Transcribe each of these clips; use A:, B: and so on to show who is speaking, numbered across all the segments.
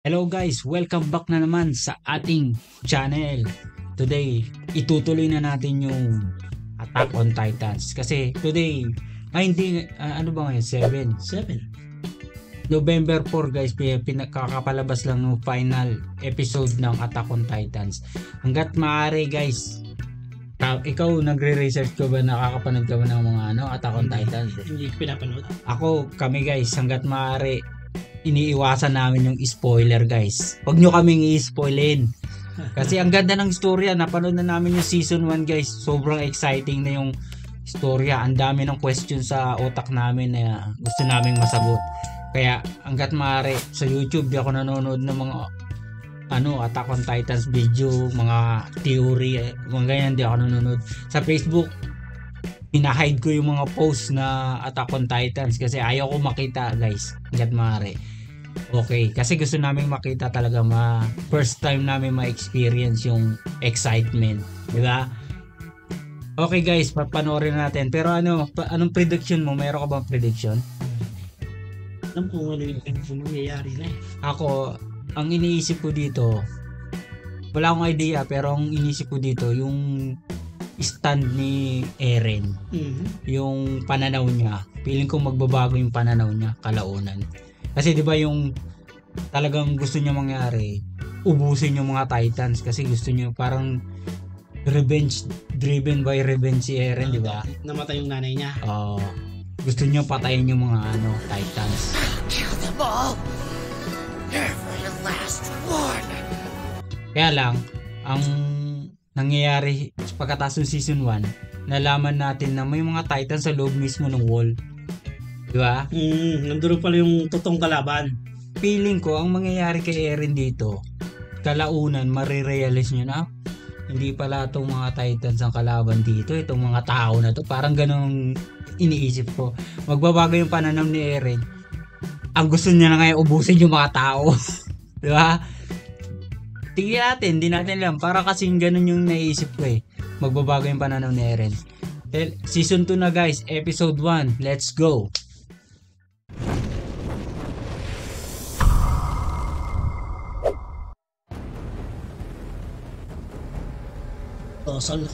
A: Hello guys, welcome back na naman sa ating channel. Today, itutuloy na natin yung Attack on Titans. Kasi today, ano ba ngayon? 7 November 4 guys, pinakakapalabas lang ng final episode ng Attack on Titans. Hanggat maaari guys, ikaw nagre-research ka ba, nakakapanood ka ba ng mga Attack on Titans?
B: Hindi ko pinapanood.
A: Kami guys, hanggat maaari, iniiwasan namin yung spoiler guys. Huwag nyo kaming i-spoilin. Kasi ang ganda ng storya. Napanood na namin yung season 1 guys. Sobrang exciting na yung storya. Ang dami ng questions sa otak namin na gusto naming masagot. Kaya hanggat maaari sa YouTube di ako nanonood ng mga Attack on Titans video, mga theory, mga ganyan di ako nanonood. Sa Facebook, pinahide ko yung mga post na Attack on Titans kasi ayaw ko makita guys, hanggat maaari. Okay, kasi gusto namin makita talaga, first time namin ma-experience yung excitement, di ba? Okay guys, papanoorin natin. Pero anong prediction mo? Meron ka bang prediction?
B: Alam ko ano yung mangyayari na eh.
A: Ako, ang iniisip ko dito, wala akong idea, pero ang iniisip ko dito, yung stand ni Eren, yung pananaw niya, feeling ko magbabago yung pananaw niya kalaunan. Kasi 'di ba yung talagang gusto niya mangyari, ubusin yung mga Titans kasi gusto niya parang revenge, driven by revenge si Eren, 'di ba?
B: Namatay yung nanay niya.
A: Gusto niya patayin yung mga Titans.
C: Kill them all. Here for your last one.
A: Kaya lang ang nangyayari pagkatapos ng season 1, nalaman natin na may mga Titans sa loob mismo ng wall. Di ba?
B: Nandun pala yung totoong kalaban.
A: Feeling ko, ang mangyayari kay Eren dito, kalaunan, marirealize nyo na, hindi pala itong mga Titans ang kalaban dito, itong mga tao na to. Parang ganun iniisip ko. Magbabago yung pananaw ni Eren. Ang gusto niya na ngayon, ubusin yung mga tao. Di ba? Tingnan natin, hindi natin alam. Para kasing ganun yung naisip ko eh. Magbabago yung pananaw ni Eren. Season 2 na guys, episode 1. Let's go!
B: Tosol.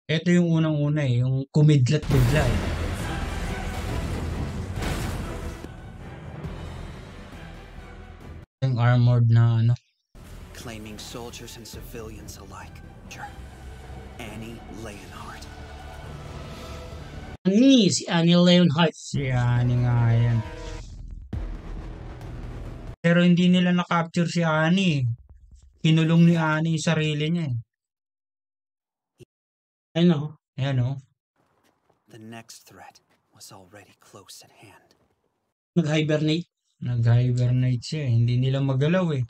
A: Ito yung unang-una eh, yung kumidlat-bigla eh. Yung armored na
C: Claiming soldiers and civilians alike. Annie Leonhardt.
B: Si Annie Leonhardt.
A: Si Annie nga yan. Pero hindi nila na-capture si Annie. Kinulong ni Annie yung sarili niya eh.
B: Ano?
A: Ayan o.
C: The next threat was already close at hand.
B: Nag-hibernate.
A: Nag-hibernate siya eh. Hindi nila magalaw eh.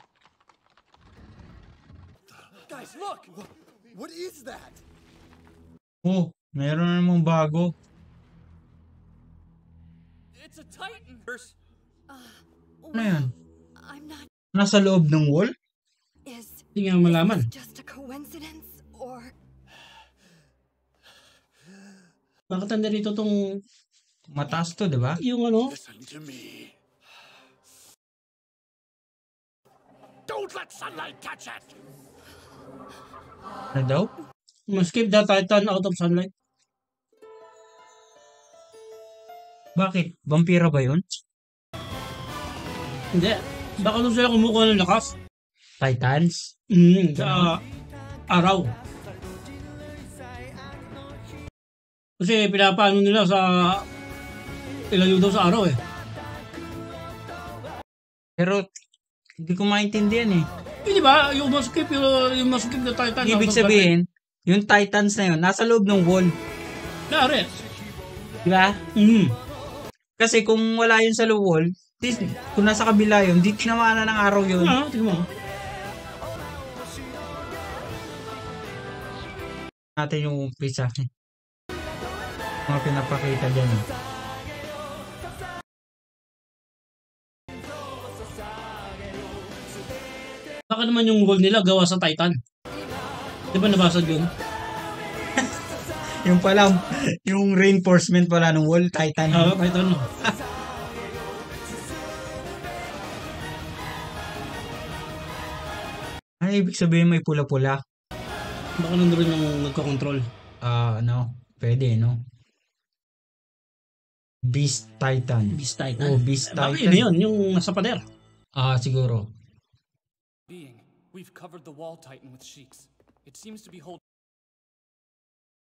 D: Guys, look! What is that?
A: Oh, meron na namang bago.
D: It's a Titan!
A: Ano yan?
E: I'm not.
A: Nasa loob ng wall?
B: Hindi nga malaman.
E: Just a coincidence or
B: Bakit nandito tong
A: Mataas to, di ba?
B: yung
D: Listen to me. Don't let sunlight touch it!
A: Ano daw?
B: escape the Titan out of sunlight.
A: Bakit? Vampira ba yun?
B: Hindi. Baka doon sila kumukuha ng lakas.
A: Titans?
B: Sa araw. Kasi pinapaano nila sa ilayo daw sa araw eh.
A: Pero hindi ko maintindihan eh.
B: Hindi ba? Yung maskip na Titan.
A: Ibig sabihin, yung Titans na yun, nasa loob ng wall.
B: Kaya
A: Di ba? Kasi kung wala yun sa wall, kung nasa kabila yun, di tinamaan ng araw yun.
B: Tingnan mo.
A: Natin yung umpisa. Mga pinapakita dyan.
B: Baka naman yung wall nila gawa sa Titan. Di ba nabasag yun?
A: Yung pala, yung reinforcement pala ng wall, Titan.
B: Titan.
A: Ay, ibig sabihin may pula-pula.
B: Baka nandun yung nagko-control.
A: Pwede, no? Beast Titan.
B: Beast Titan.
A: Oh, Beast
B: Baka
A: Titan.
B: yun, yung nasa pader.
A: Siguro.
F: Being, we've covered the wall titan with sheiks. It seems to be holding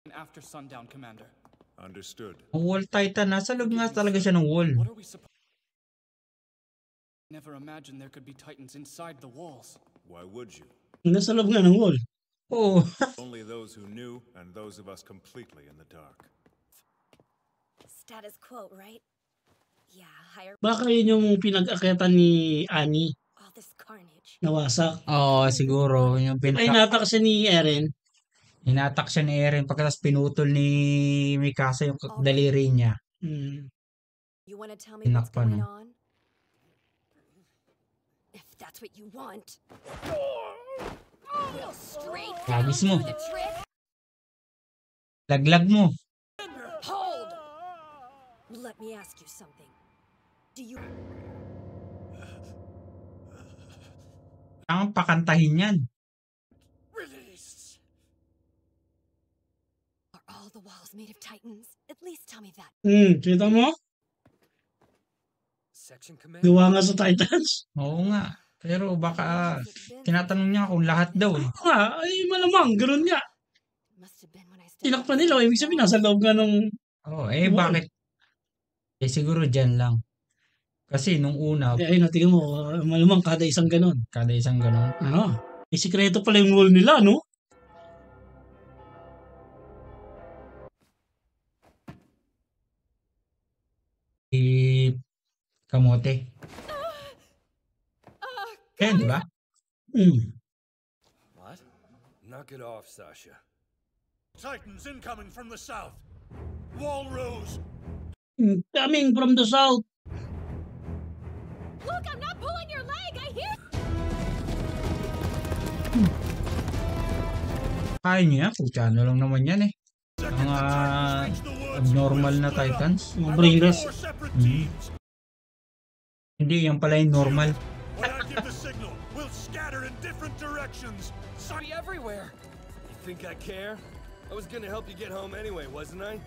F: after sundown, Commander.
D: Understood.
A: Ang Wall Titan, nasa loob nga talaga siya ng wall.
F: What are we supposed? Never imagined there could be titans inside the walls.
D: Why would you?
B: Nasa loob nga ng wall.
A: Oo.
D: Only those who knew, and those of us completely in the dark.
E: Status quo, right? Yeah, higher.
B: Baka yun yung pinag-akyatan ni Annie.
E: All this carnage.
B: Nawasak.
A: Siguro. Yung
B: Ay, natak siya ni Eren.
A: hinatak siya ni Eren pagkatapos pinutol ni Mikasa yung daliri niya.
E: You want to tell me what's
A: Tinakpan,
E: going
A: no?
E: on? If that's what you want. We'll straight down
A: Labis mo.
E: do the trick.
A: Laglag mo.
E: Hold! Let me ask you something. Do you...
A: Ang pakantahin yan.
D: Release!
E: Are all the walls made of titans? At least tell me that.
B: Kita mo?
F: Section Commander.
B: Gawa nga sa Titans.
A: Oo nga. Pero baka tinatanong niya kung lahat daw.
B: Ay malamang, ganun nga.
E: Must have been when I started.
B: Tinakpan nila, ibig sabihin nasa loob nga nung...
A: Bakit? Siguro dyan lang. Kasi nung una,
B: Ay, natingin mo, malamang kada isang ganun.
A: kada isang ganon.
B: May sikreto pala yung wall nila, no?
A: Kamote. Kaya, di ba?
D: What? Knock it off, Sasha.
G: Titans incoming from the south. Wall rose.
B: Coming from the south.
E: Look, I'm not pulling your leg. I hear.
A: Kaya niya. Pucha, ano lang naman yan eh. Mga abnormal na Titans.
B: Mga brainless.
G: Four separate teams.
A: Hindi, yan pala yung normal.
G: When I give the signal, we'll scatter in different directions.
F: Sorry, everywhere.
D: You think I care? I was gonna help you get home anyway, wasn't I?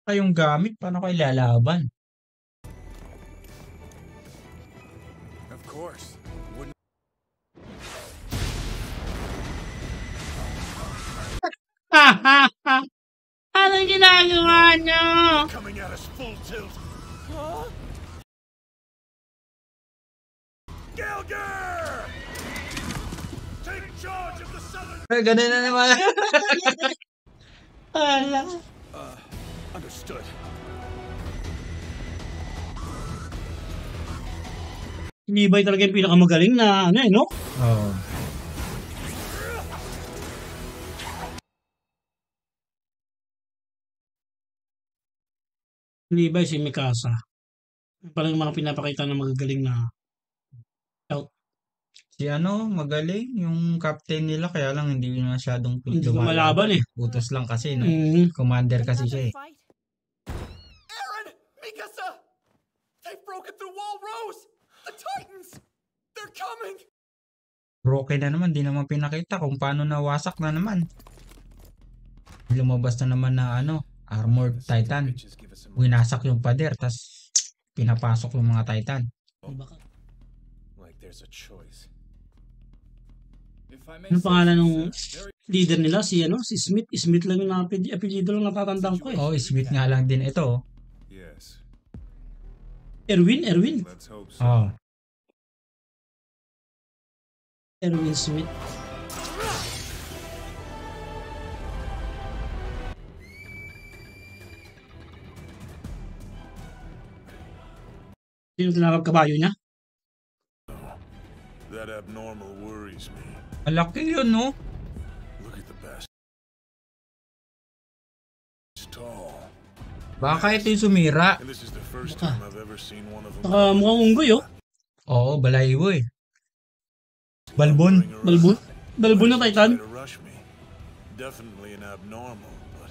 A: Kayong gamit, paano kayo lalaban?
D: Of course. Wouldn't
B: Anong ginagawa niyo?
G: Coming at us full tilt. Gelger! Take charge of the southern.
A: Ganun na naman.
B: Ala.
G: Understood.
B: Levi talaga yung pinakamagaling na ano eh, no?
A: Oo.
B: Levi si Mikasa. Parang mga pinapakita na magagaling na scout.
A: Si magaling. Yung captain nila, kaya lang hindi masyadong
B: Hindi ko malaban eh.
A: Utos lang kasi, no?
B: Mm.
A: Commander kasi siya eh.
E: Fight?
F: Eren! Mikasa! They've broken through Wall Rose! The Titans! They're coming!
A: Broken na naman, di naman pinakita kung paano nawasak na naman. Lumabas na naman na Armored Titan.
D: bitches give us some
A: Winasak yung pader, tas pinapasok yung mga Titan.
D: like there's a choice.
F: If I may
B: Anong
F: say
B: pangalan
F: so,
B: ng
F: sir,
B: leader nila? Si Smith. Smith lang yung apelido lang natatandaan ko eh.
A: Oh, Smith nga lang din ito.
D: Yes.
B: Erwin?
D: Let's hope so.
A: Oh.
B: Erwin Smith. Sino tinakap kabayo niya?
G: That abnormal worries me.
A: Malaki yun, no?
G: Look at the best. It's tall.
A: Baka ito yung sumira.
G: And this is the first time I've ever seen one of them.
B: Mukhang unggoy oh.
A: Oo, balahibo eh. Balbon.
B: Balbon na Titan.
G: To rush me. Definitely an abnormal, but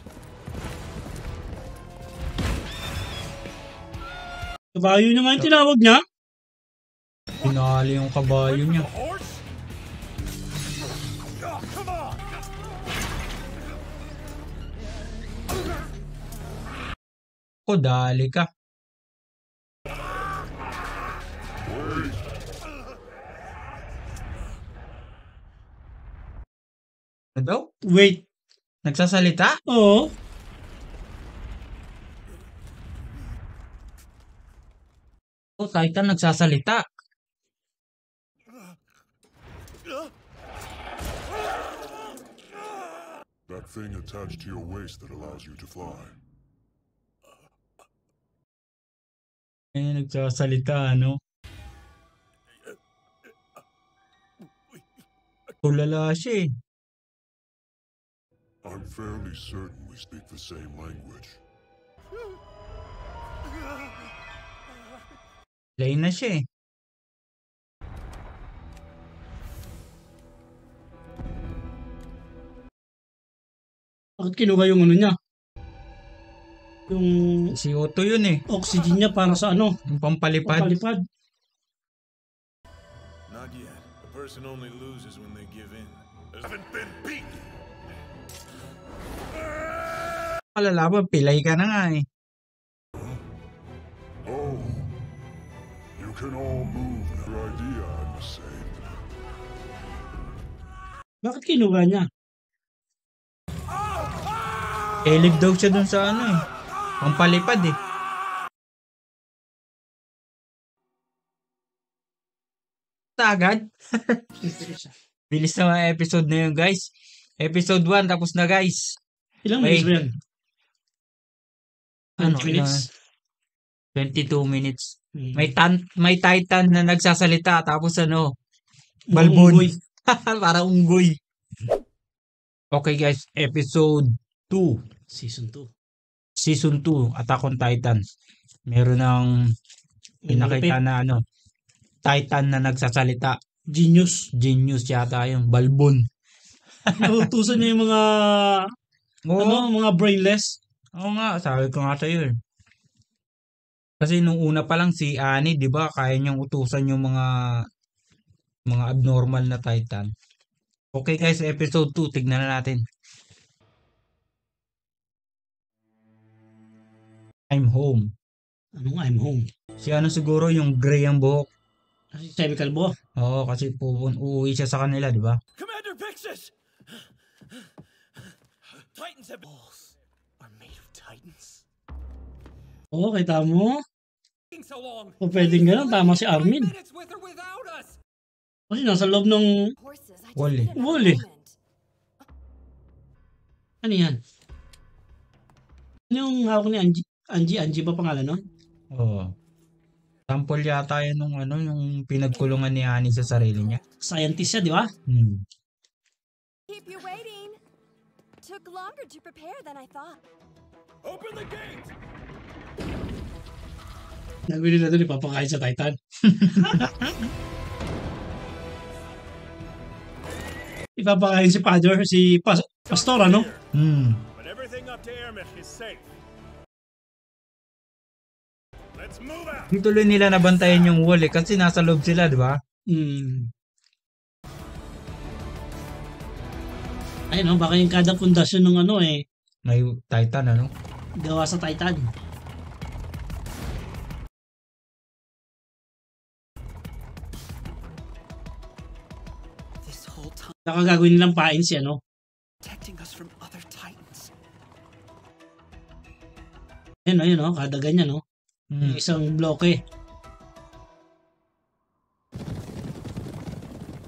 B: Kabayo niya nga yung tinawag niya.
A: Pinali yung kabayo niya.
G: horse?
A: Ko, dali ka. Ano daw?
B: Wait.
A: Nagsasalita?
B: Oo.
A: Oh, Titan nagsasalita.
G: That thing attached to your waist that allows you to fly.
A: Nagsasalita, ano? Tulala siya eh.
G: I'm fairly certain we speak the same language.
A: Lain na siya eh.
B: Bakit kinuha yung ano niya? Yung
A: Si Otto yun eh.
B: oxygen niya para sa ano?
A: Yung pampalipad.
B: Palipad.
H: Not yet. A person only loses when they give in.
G: Haven't been beaten!
A: Malalaman, pilay ka na nga eh.
G: Oh. You can all move. Your idea, I must say.
B: Bakit kinuha niya?
A: Elib daw siya dun sa ano eh. Pampalipad eh. Agad. Bilis na mga episode na yun guys. Episode 1 tapos na guys.
B: Ilang
A: Wait.
B: minutes ba yan?
A: Ano,
B: 20 minutes?
A: 22 minutes.
B: Hmm.
A: May Titan na nagsasalita tapos ano,
B: Mukhang
A: balbon.
B: unggoy.
A: Para unggoy. Okay guys, episode 2.
B: Season 2.
A: Season 2, Attack on Titan. Meron ng pinakita na ano, Titan na nagsasalita.
B: Genius.
A: Genius yata yung balbon.
B: Nautusan niya yung mga
A: Oo,
B: mga brainless.
A: oo nga, sabi ko nga sa'yo eh. Kasi nung una pa lang si Annie, di ba, kaya niyang utusan yung mga abnormal na Titan. Okay guys, episode 2, tignan na natin. I'm home.
B: Anong I'm home?
A: Si ano siguro yung gray ang buhok.
B: Kasi Semi Calbo.
A: Oo, kasi uuwi siya sa kanila, di ba?
D: Commander Pixis! Titans have balls are made of titans.
B: Oo, kita mo.
D: Taking so long.
B: O pwedeng ganun, tama si Armin.
D: Minutes with or without us.
B: Kasi nasa loob ng...
E: Horses, I just
A: Wally.
E: need another
B: Wally.
E: moment.
B: Ano yan? Ano yung hawak ni Angie? Angie ba pangalan nun?
A: Oo. Sample yata yan nung ano, yung pinagkulungan ni Annie sa sarili niya.
B: Scientist siya, di ba?
E: Keep you waiting. Took longer to prepare than I thought.
D: Open the gate.
B: Nagwili na doon, ipapakain sa Titan. Ipapakain si Father, si Pastor, ano?
G: But everything up to Ermich is safe. Let's move out!
A: Hindi tuloy nila nabantayan yung wall eh, kasi nasa loob sila, di ba?
B: Ayun, no? Baka yung kada pundasyon ng ano eh,
A: May Titan, ano?
B: gawa sa Titan.
D: This whole time
B: Baka gagawin nilang pain si ano.
D: protecting us from other titans.
B: Ayun, no? Kada ganyan, no? Yung isang bloke.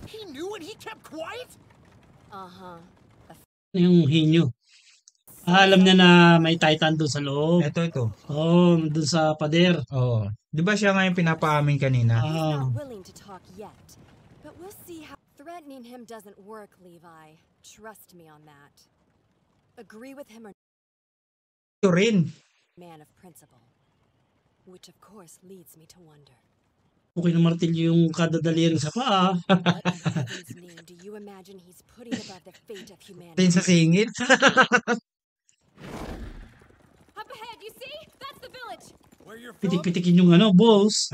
D: He knew and he kept quiet?
E: Uh-huh.
B: Yung hinyo. Alam niya na may Titan doon sa loob.
A: Ito.
B: Oo, doon sa pader.
A: Oo. Di ba siya nga yung pinapaamin kanina?
E: He's
B: Ah.
E: not willing to talk yet, but we'll see how threatening him doesn't work, Levi. Trust me on that. Agree with him or
A: Ito rin.
E: man of principle. Which of course leads me to wonder.
B: Okay na martilyo yung kada daliri sa paa.
E: What in heaven's name do you imagine he's putting above the fate of
A: Tin
E: humanity?
A: sa singit.
E: Up ahead, you see? That's the village.
D: Where you're from?
B: Pitik-pitikin yung ano, balls.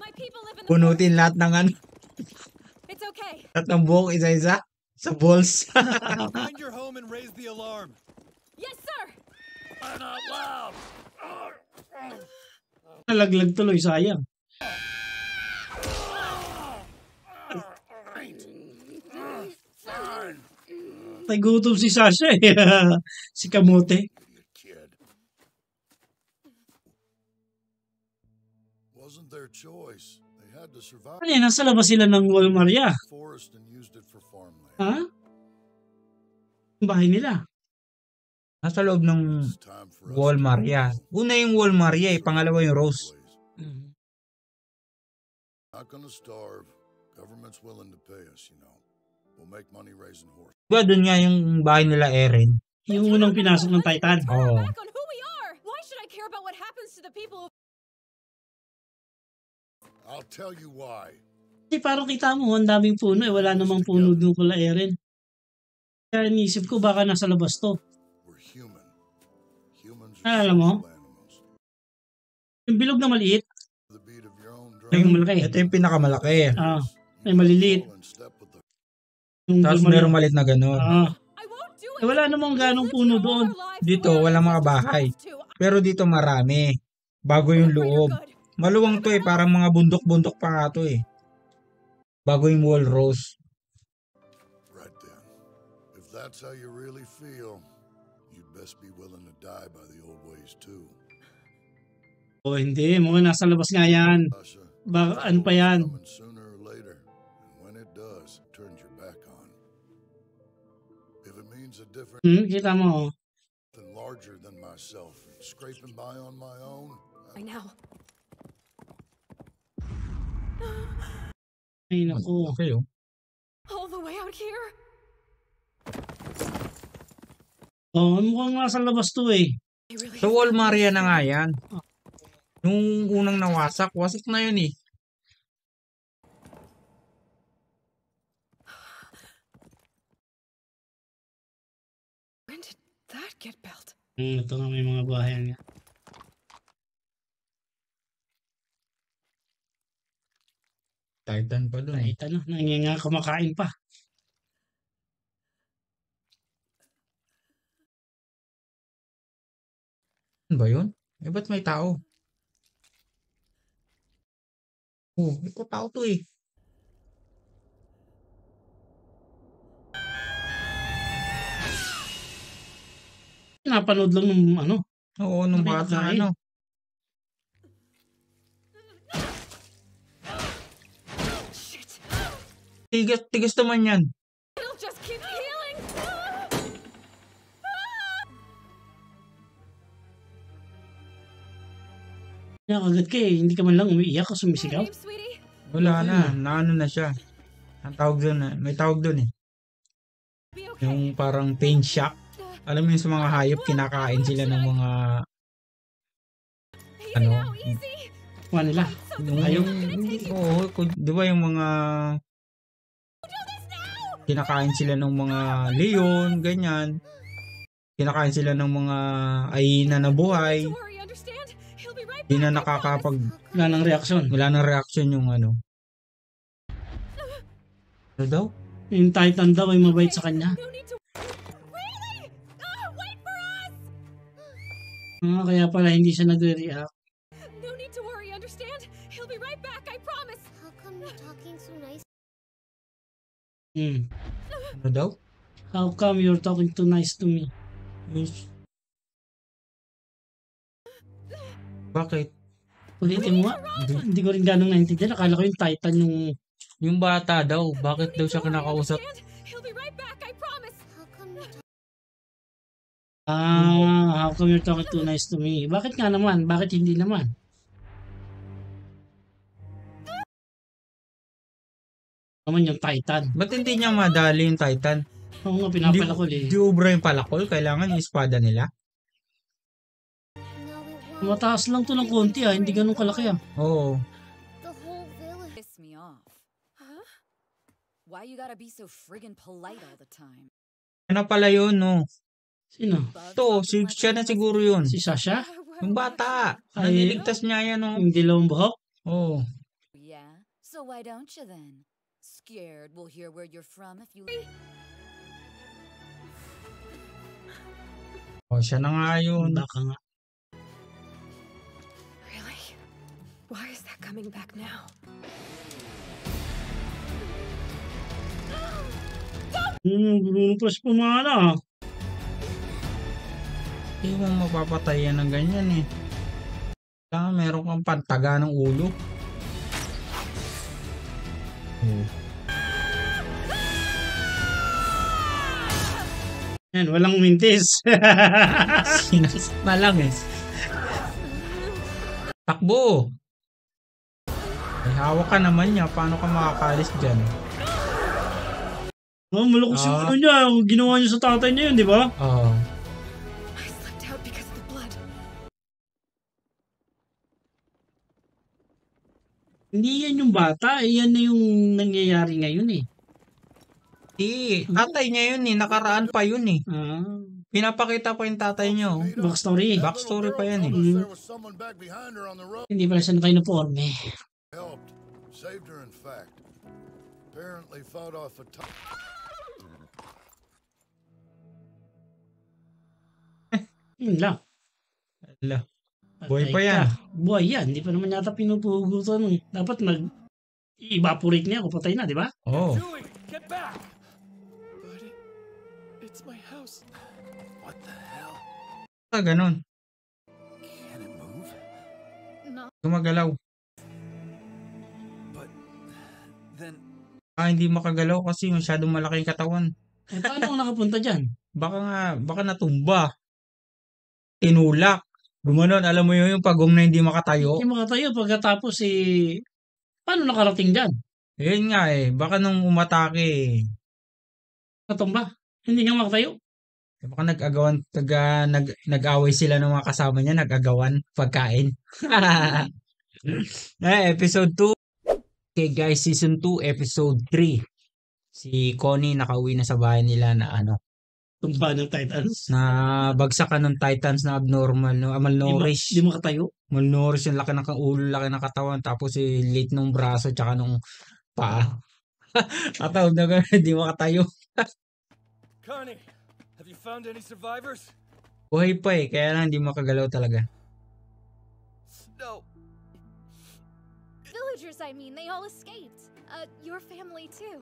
E: My people live in the
A: Punutin lahat ng ano,
E: It's okay.
A: lahat ng buhok isa-isa sa balls.
D: Find your home and raise the alarm.
E: Yes, sir.
D: And out loud!
B: Nalaglag tuloy, sayang.
D: Fine,
B: Nagutom si Sasha eh. Si Kamote.
D: kid.
G: Wasn't their choice. They had to survive
B: Ano yan, nasa labas sila ng Walmaria.
G: the forest and used it for farmland.
B: Ha? Ang bahay nila.
A: Nasa loob ng
G: It's time for us
A: Walmaria. Una yung Walmaria eh, pangalawa yung Rose.
B: Mm.
G: Not gonna starve. Government's willing to pay us, you know. We'll make money raising horses.
A: Diba doon nga yung bahay nila Eren?
B: Yung unang pinasok ng Titan.
A: Oo.
E: Back on who we are! Why should I care about what happens to the people who...
G: I'll tell you why.
B: Kasi parang kita mo, ang daming puno eh. Wala namang puno doon kula Eren. Kaya inisip ko baka nasa labas to.
G: We're human. Humans
B: Alam mo?
G: social animals.
B: Yung bilog na maliit,
G: The beat of your own drum.
B: yung malaki.
A: Ito yung pinakamalaki.
B: May maliliit.
G: In step with the
B: Yung
A: Tapos
B: maliit.
A: meron malit na gano'n.
E: I won't do
B: Eh, wala namang ganong puno doon.
A: Dito, walang mga bahay. Pero dito marami. Bago yung loob. Maluwang to eh, parang mga bundok-bundok pa nga to eh. Bago yung wall Rose.
G: right then. If that's how you really feel, you'd best be willing to die by the old ways too.
B: O hindi, mga nasa labas nga yan.
G: Sasha,
B: Baka ano pa yan.
G: coming sooner or later, and when it does, it turns your back on. If it means a different
B: Kita mo.
G: than larger than myself, scraping by on my own,
E: I know.
B: Ay naku.
A: Okay oh.
E: All the way out here?
B: Oh, mukhang nasa labas to eh.
E: I really
A: Sa Walmaria na nga yan. Nung unang nawasak, wasak na yun eh.
E: When did that get built?
B: Ito nga may mga bahayan nga.
A: Titan pa dun eh.
B: Nakita na, nangyayang kumakain pa.
A: Ano ba yun? Eh, ba't may tao? Oh, ito tao to eh.
B: Napanood lang ng ano.
A: Oo, nung
B: May
A: bata
B: nakain.
A: ano.
E: Shit!
A: Tigas naman yan.
E: It'll just keep healing!
B: Nakagad ka eh. Hindi ka man lang umiiyak o sumisigaw.
E: Babe, sweetie?
A: Wala na, naano na siya. Ang tawag doon, may tawag doon eh.
E: Be okay.
A: Yung parang pain shock. Alam mo yung sa mga hayop, kinakain sila ng mga,
E: Easy
A: ano?
E: now, easy!
B: Kuha nila.
A: Yung,
B: Hayop.
A: oo, di ba yung mga, kinakain sila ng mga leon, ganyan. Kinakain sila ng mga ayina na buhay.
E: Don't worry, understand? He'll be right
A: Di
E: back.
A: na
E: I
A: nakakapag,
B: Wala nang reaksyon.
A: wala nang reaction yung ano. Ano daw?
B: Yung Titan daw ay mabait sa kanya.
E: promise. No need to... Really? Wait for us!
B: Kaya pala hindi siya nagre-react.
E: No need to worry, understand? He'll be right back, I promise!
I: How come you're talking so nice?
A: Ano daw?
B: How come you're talking too nice to me?
A: Bakit?
B: Ulitin mo nga. Hindi ko rin ganong naintindihan. Akala ko yung Titan yung...
A: Yung bata daw, bakit daw siya kinakausap?
E: Understand? He'll be right back, I promise!
I: How come you're talking?
B: How come you're talking too nice to me? Bakit nga naman? Bakit hindi naman? Naman yung Titan.
A: Ba't hindi niya madali yung Titan?
B: Oo nga, pinapalakol eh.
A: Di ubra yung palakol, kailangan yung espada nila.
I: No, it won't.
B: Mataas lang to ng konti ah, hindi ganun kalaki ah.
A: Oo.
I: The whole village.
E: Piss me off. Huh? Why you gotta be so friggin' polite all the time?
A: Ano pala yun, no?
B: Sino?
A: Ito, siya na siguro yun.
B: Si Sasha?
A: Yung bata.
B: Ay,
A: Naniligtas niya yan, no?
B: Yung dilawang buhok?
A: Oo.
E: Yeah? So why don't you then? Scared we'll hear where you're from if you...
A: O, siya na nga yun.
B: Baka nga.
E: Really? Why is that coming back now?
B: Bruno Plus pumana.
A: Hindi mo mapapatayan ng ganyan eh. Kaya meron kang pantaga ng ulo. Oh.
B: Yan, walang mintis.
A: Sinasma lang eh. Takbo! May hawak ka naman niya. Paano ka makakalis dyan?
B: Oh, malakas yung ano niya. Ginawa niya sa tatay niya yun, di ba?
A: Oo.
E: I slipped out because of the blood.
B: Hindi yan yung bata. Yan na yung nangyayari ngayon eh.
A: Di, tatay niya yun eh. Nakaraan pa yun eh. Pinapakita pa yung tatay niya. Oh.
B: Backstory.
A: Backstory pa yan eh.
G: There was someone back behind her on the road.
B: Hindi pala siya naka-uniforme.
G: Helped. Saved her, in fact. Apparently fought off a
B: Yun lang.
A: Ala. Buhay
B: Patay
A: pa yan.
B: ka. Buhay yan. Hindi pa naman yata pinupugutan. Dapat evaporate niya kung patay na, di ba?
A: Oo.
F: Doing? Get back! But it's my house.
C: What the hell?
A: Ganon.
C: Can it move?
A: Gumagalaw.
C: But then
A: Hindi makagalaw kasi masyadong malaki yung katawan.
B: Eh, paano ako nakapunta dyan?
A: Baka natumba. Tinulak. Gumanon, alam mo yun yung pagong na hindi makatayo.
B: Hindi makatayo pagkatapos paano nakarating dyan?
A: Yun nga eh, baka nung umatake,
B: Katumba. Hindi nga makatayo.
A: baka nag-away sila ng mga kasama niya, nag-agawan, pagkain. Episode 2. Okay guys, season 2, episode 3. Si Connie nakauwi na sa bahay nila na
B: Tumba ng Titans.
A: na bagsakan ng Titans na abnormal, no? Malnourished.
B: Hindi makatayo.
A: Malnourished yung laki ng ulo, laki ng katawan, tapos late nung braso, tsaka nung paa. Katawag na gano'n, hindi makatayo.
F: Connie, have you found any survivors?
A: Buhay pa eh, kaya lang hindi makagalaw talaga.
F: No.
I: Villagers, I mean, they all escaped.
E: Your family too.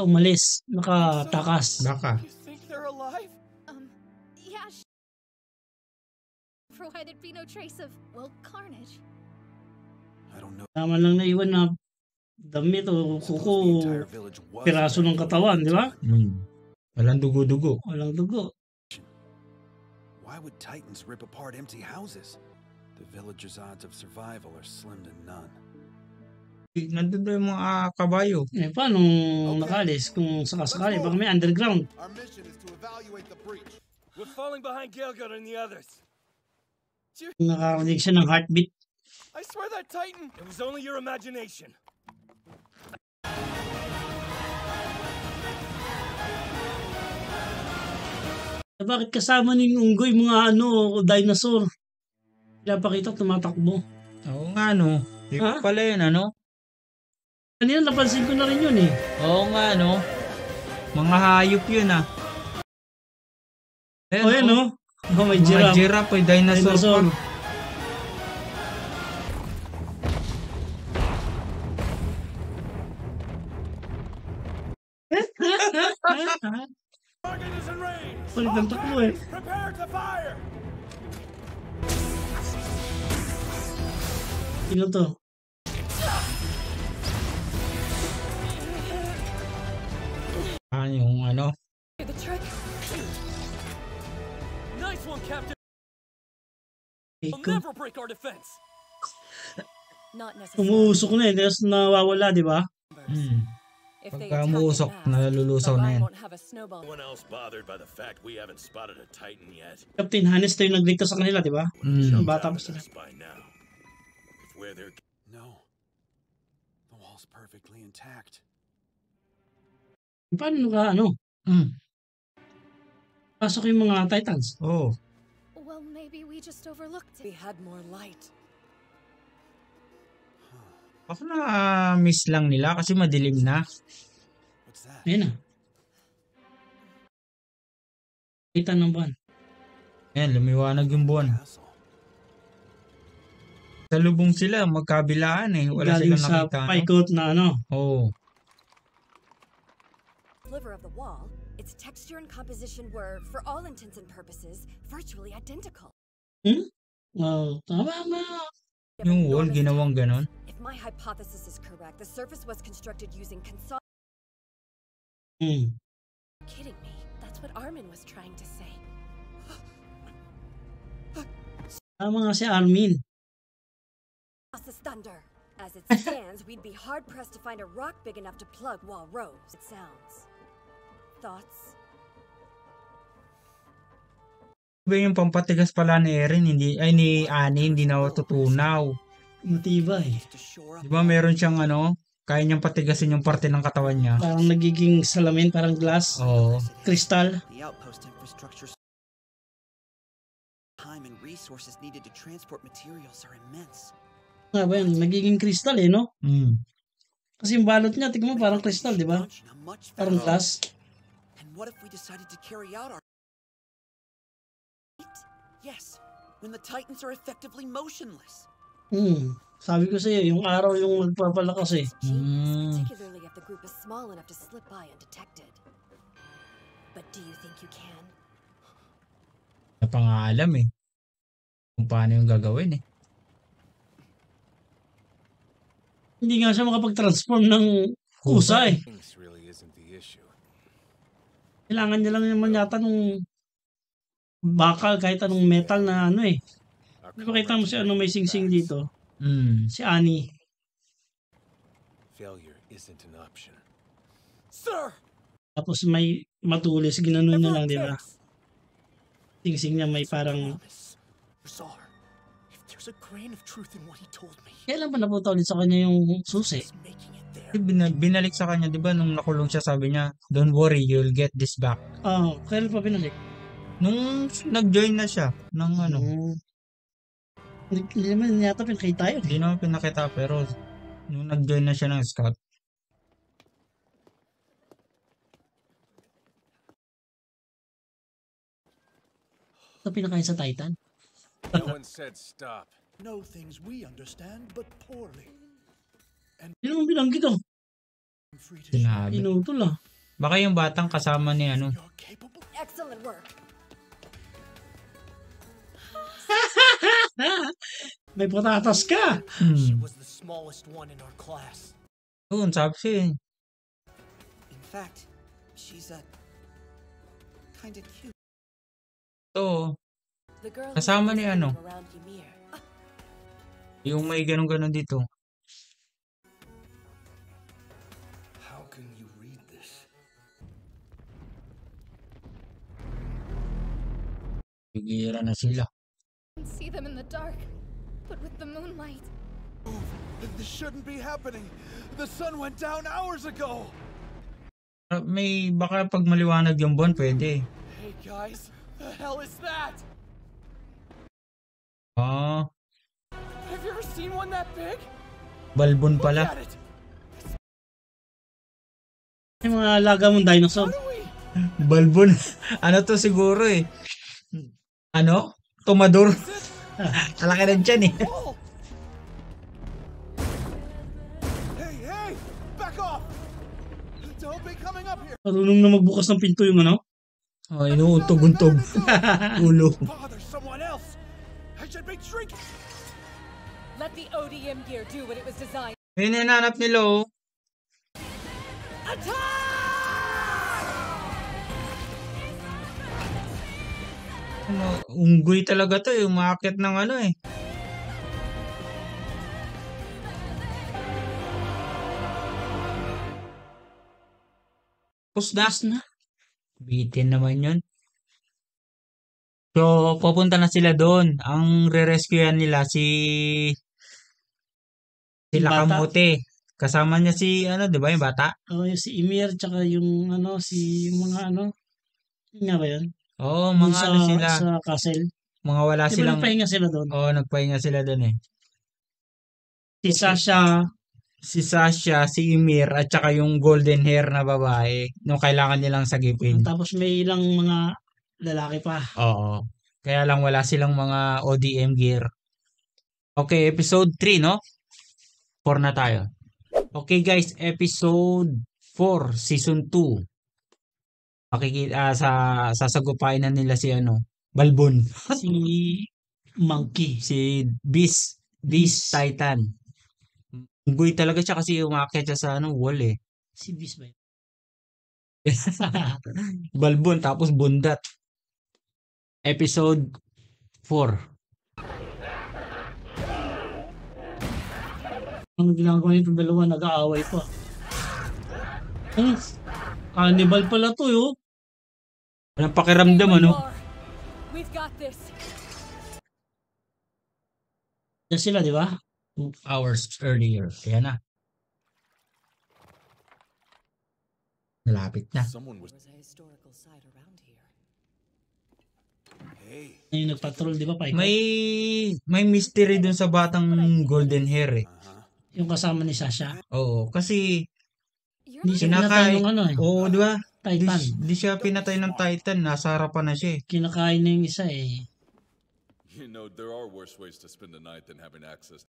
B: Umalis. Nakatakas.
A: Baka.
F: You think they're alive?
I: Yeah, provided be no trace of, well, carnage.
C: I don't know.
B: Tama lang naiwan na damit o kuko. Piraso ng katawan, di ba?
A: Walang dugo-dugo.
B: Walang dugo.
C: Why would Titans rip apart empty houses? The villagers' odds of survival are slim to none.
A: Nandun daw yung mga kabayo.
B: Eh, paano nakalis? Kung sakasakali, baka may underground.
D: Our mission is to evaluate the breach.
F: We're falling behind Gaelgut and the others.
B: Nakarinig siya ng heartbeat.
F: I swear that Titan. It was only your imagination.
B: Eh, bakit kasama ni Unggoy mga dinosaur? Pinapakita tumatakbo.
A: Oo nga no. Di
B: Ha?
A: pala yun
B: Kanina napansin ko na rin yun eh.
A: Oo nga no. Mga hayop yun
B: Oh, yan oh. Oh, may
A: Mga
B: giraffe.
A: giraffe, dinosaur
B: Dinosaur.
A: pa.
D: Target is in range.
B: Palit ng takbo eh.
D: Prepare to fire.
B: Sino to?
A: Yung
E: The trick.
F: Nice one, Captain. We'll
B: Ikaw.
F: never break our defense.
E: Not necessarily.
B: Umuusok na eh. Tapos nawawala, di ba?
E: If they
A: Pagka
E: attack
A: umuusok,
E: en masse,
A: nalulusaw
E: the
A: na
E: line
A: yan.
E: won't have a snowball.
H: No one else bothered by the fact we haven't spotted a Titan yet.
B: Captain Hannes to yung nagligtas sa kanila, di ba? Bata pa sila.
H: By now. If we're their
C: No. The wall's perfectly intact.
B: Paano pasok yung mga Titans?
A: Oh.
I: Well, maybe we just overlooked
E: We
I: it.
E: had more light.
A: Baka na-miss lang nila kasi madilim na.
C: What's that?
B: Ayun na. Kita ng buwan.
A: Ayan, lumiwanag yung buwan.
C: Castle.
A: Sa lubong sila, magkabilaan eh. Wala
B: Galing
A: silang
B: sa
A: nakita, no?
B: paikot na ano.
A: Oo.
E: Sliver of the wall, its texture and composition were, for all intents and purposes, virtually identical.
B: Wow, tama na.
A: Yung wall,
E: Enormous
A: ginawang ganon.
E: If my hypothesis is correct, the surface was constructed using Kidding me? That's what Armin was trying to say.
B: Tama nga si Armin.
E: Colossus thunder. As it stands, we'd be hard pressed to find a rock big enough to plug Wall Rose. It sounds. Thoughts?
A: Diba yung pampatigas pala ni Erin, ni Annie, hindi na tutunaw.
B: Matibay.
A: Diba meron siyang kaya niyang patigasin yung parte ng katawan niya.
B: Parang nagiging salamin, parang glass,
A: Oo.
B: kristal.
J: The outpost infrastructure. Time and resources needed to transport materials are immense.
B: Nga ba yan? Nagiging kristal eh, no?
A: Mm.
B: Kasi yung balot niya, tignan mo, parang kristal, di ba? Parang glass.
J: And what if we decided to carry out our... Yes, when the Titans are effectively motionless.
B: Sabi ko sa'yo, yung araw yung magpapalakas eh.
E: Particularly if the group is small enough to slip by undetected. But do you think you can?
A: Na pa nga alam eh. Kung paano yung gagawin eh.
B: Hindi nga siya makapag-transform ng kusa eh.
C: This really isn't the issue.
B: Kailangan niya lang naman yata nung bakal, kahit anong metal na ano eh. Di ba kita mo si may sing-sing dito? Si Annie.
C: Failure isn't an option.
J: Sir!
B: Tapos may matulis, ginanon niya lang, di ba? Sing-sing niya may parang...
D: Czar, if there's a grain of truth in what he told me.
B: Kailan ba napunta ulit sa kanya yung susi?
A: Binalik sa kanya, di ba? Nung nakulong siya, sabi niya, don't worry, you'll get this back.
B: Kailan pa binalik?
A: Nung nag-join na siya, ng
B: Hindi naman yata pinakita yun.
A: Hindi naman pinakita, pero nung nag-join na siya ng scout.
B: Ito pinakain sa Titan.
C: No one said stop.
D: Know things we understand, but poorly.
B: Yun ang binanggit oh.
A: Sinabi.
B: Inutol ah.
A: Baka yung batang kasama ni
E: Excellent work.
B: May patatas ka.
D: She was the smallest one in our class.
A: Doon, sabi siya eh.
J: In fact, she's kinda cute.
A: So,
E: The girl
A: kasama ni
E: around Ymir.
A: yung may ganun-ganun dito.
D: How can you read this?
A: Pigira na sila.
I: I can see them in the dark, but with the moonlight.
C: This shouldn't be happening. The sun went down hours ago.
A: May baka pag maliwanag yung buwan, pwede.
C: Hey guys, the hell is that?
F: Have you ever seen one that big?
A: Balbon pala.
C: Look at it.
B: Yung mga alaga mong dinosaur.
A: Balbon. Ano to siguro eh. Tomador. Alaki na dyan eh.
C: Hey, back off! Don't be coming up here.
B: Marunong na magbukas ng pinto yung
A: Inuuntog-untog. Ulo.
C: Bother someone else. I should be drinking.
E: Let the ODM gear do what it was designed.
A: Yun yung nanap nila oh. Unggoy talaga to eh. Umakit ng eh. Pusdas na. Bitin naman yun. So, pupunta na sila doon. Ang re-rescuean nila si Lakamote. Kasama niya si di ba yung bata?
B: Yung si Ymir, tsaka yung mga yun nga ba yun?
A: Oo, mga sila.
B: Sa castle.
A: Mga wala
B: Di ba
A: silang...
B: nagpahinga sila doon?
A: Oo, nagpahinga sila doon eh.
B: Si
A: Sasha, si Ymir, at saka yung golden hair na babae nung kailangan nilang sagipin.
B: Tapos may ilang mga lalaki pa.
A: Oo. Kaya lang wala silang mga ODM gear. Okay, episode 3, no? 4 na tayo. Okay guys, episode 4, season 2. Makikita sasagupain na nila si Balbon.
B: Si Monkey.
A: Si Beast Titan. Unggoy talaga siya kasi umakyat siya sa wall eh.
B: Si Beast ba yun?
A: Balbon tapos bundat. Episode 4.
B: Ang ginagawa nito dalawa, nag-aaway pa. Cannibal pala to, yo.
A: Walang pakiramdam,
E: We've got this.
B: Yan sila, di ba?
A: 2 hours earlier. Kaya na. Malapit na.
H: Someone was
J: There's a historical site around here.
C: Hey.
B: Yung nagpatrol, di ba, Paiko?
A: May mystery dun sa batang golden hair eh.
B: Yung kasama ni Sasha.
A: Oo, kasi
B: Hindi siya pinatay ng
A: Oo, di ba?
B: Titan.
A: Di siya pinatay ng Titan. Nasa harapan na siya eh.
B: Kinakain na yung isa eh.
H: You know, there are worse ways to spend the night than having access.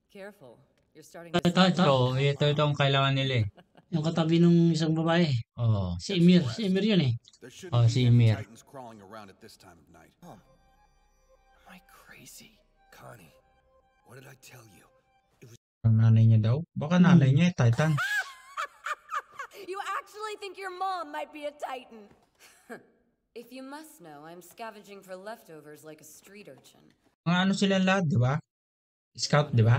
J: Careful. You're starting to
A: So, ito ang kailangan nila eh.
B: Yung katabi nung isang babae.
A: Oo.
B: Si Emir. Si Emir yun eh.
C: There shouldn't
A: Si
C: be any
A: Emir.
C: Titans crawling around at this time of night.
D: Am I crazy?
C: Connie, what did I tell you?
A: Ang nanay niya daw? Baka nanay niya eh, Titan.
E: You actually think your mom might be a Titan? If you must know, I'm scavenging for leftovers like a street urchin.
A: Mga sila lahat, di ba? Scout, di ba?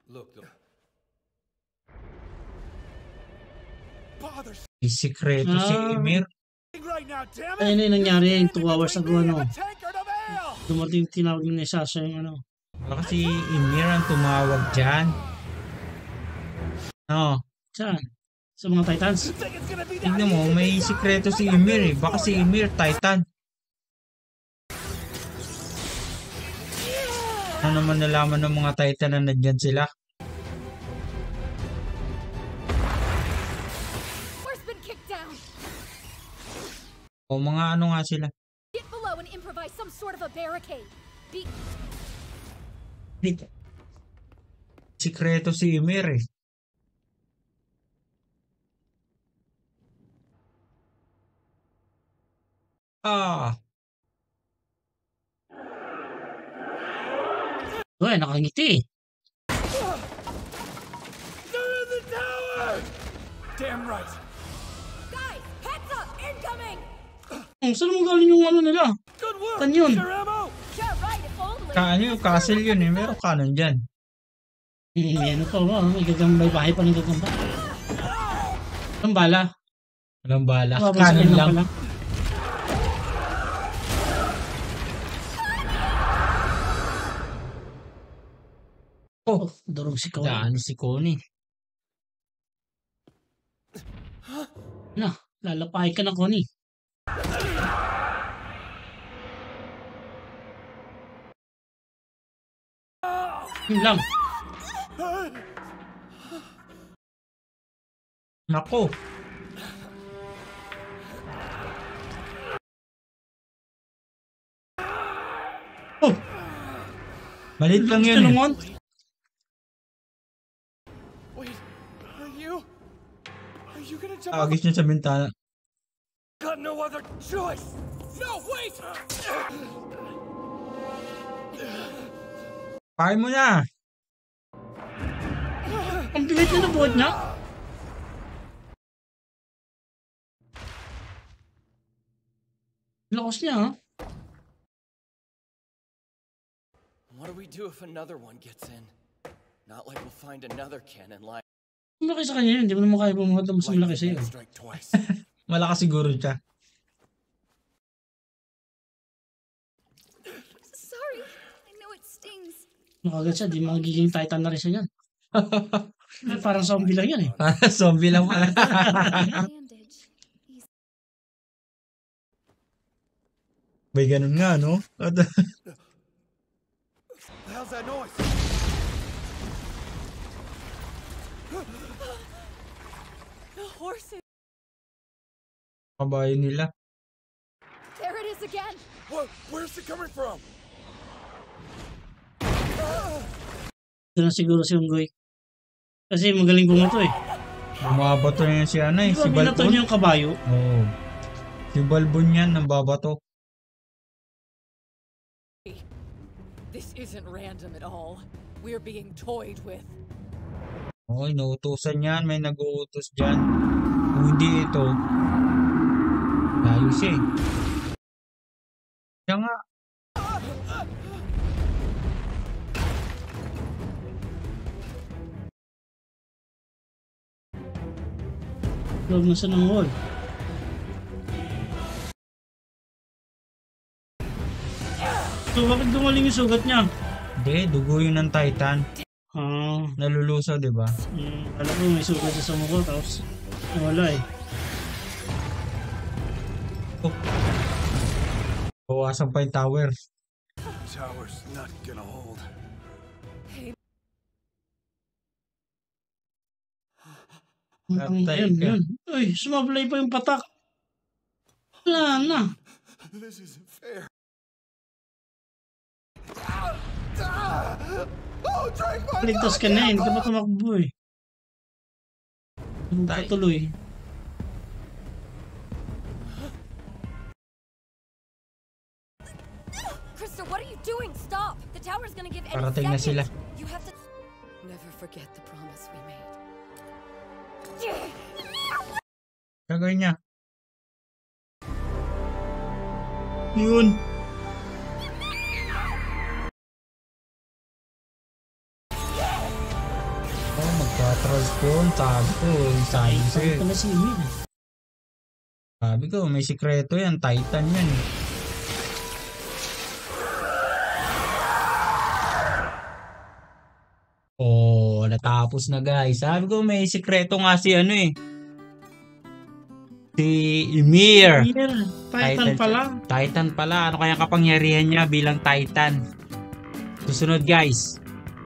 C: Look,
A: Sikreto si Emir.
C: right now, damn
B: Ayun na yung nangyari yung 2 hours ago, Dumating tinawag ni Sasha yung
A: Baka si Emir ang tumawag dyan.
B: Saan? Sa mga Titans?
A: Tignan mo, may sikreto si Emir eh. Baka si Emir, Titan. Ano naman nalaman ng mga Titan na nandyan sila? O mga nga sila.
I: Get below and improvise some sort of a barricade.
A: Sikreto si Emir eh.
B: Nakangiti.
C: They're in the tower! Damn right.
E: Guys, heads up! Incoming!
B: Saan mo galing yung nila?
C: Good work.
B: Kanyon.
E: Yeah, right, if only.
A: Yung castle yun eh. Meron kanon dyan.
B: Ano pa ba? May gagambay bahay pa ng gagamba. Ang bala.
A: Walang bala.
B: Kanon lang. Durog si Connie.
A: Daan si Connie.
B: Lalapay ka na, Connie. Yun lang.
A: Nako. Malit lang yun eh.
C: Wait, are you gonna jump?
A: Agis niya sa bintana.
C: Got no other choice. No, wait.
A: Kaya mo na.
B: Ang bigat na buhat niya. Lakas niya, ha?
D: What do we do if another one gets in? Not like we'll find another cannon line.
B: Malaki sa kanya yun. Hindi mo naman kaya bumuhat na mas malaki sa'yo.
C: Strike twice.
A: Malakas siguro siya.
I: Sorry, I know it stings.
B: Nakagat siya. Di magiging Titan na rin siya yan. Parang zombie lang yan eh.
A: Zombie lang pala.
I: Bandage.
A: May ganun nga, no?
C: The hell's that noise?
J: The horses.
A: Kabayo nila.
I: There it is again.
C: Where's it coming from?
B: Ito na siguro si Unggoy. Kasi magaling bumato eh.
A: Bumabato na yan si ano eh.
B: Di ba
A: Si
B: binato
A: Balbon.
B: niya yung kabayo?
A: Oo. Si Balbon yan, nang babato.
K: This isn't random at all. We're being toyed with.
A: Oo, inuutusan yan. May nag-uutos dyan. Kung hindi ito, layo siya eh. Kaya nga,
B: Loob na siya ng wall. So bakit gumaling yung sugat niya?
A: hindi, dugo yun ng Titan.
B: Ah,
A: Nalulusaw, di ba?
B: alam ko may sugat siya sa mukha tapos wala eh.
A: Bawasan pa yung tower.
C: Tower's not gonna hold.
A: Patay ka.
B: Ayun. Uy, sumablay pa yung patak. Wala na.
C: This isn't fair. Oh, Drake!
B: Ligtas ka na eh. Hindi ka pa tumakbo eh. Hindi ka tuloy.
E: Krista, what are you doing? Stop! The tower's gonna give any
A: Parating na sila.
E: second. You have to...
K: Never forget the promise we made.
A: Gagawin niya.
B: Yun.
A: Oh, magka-transform. Sabi ko,
B: Ay, pala si Emil.
A: Sabi ko, may sikreto yan. Titan yan. Oh, natapos na guys. Sabi ko, may sikreto nga si ano eh. Si Ymir.
B: Titan pala.
A: Titan pala. Ano kaya kapangyarihan niya bilang Titan? Susunod guys.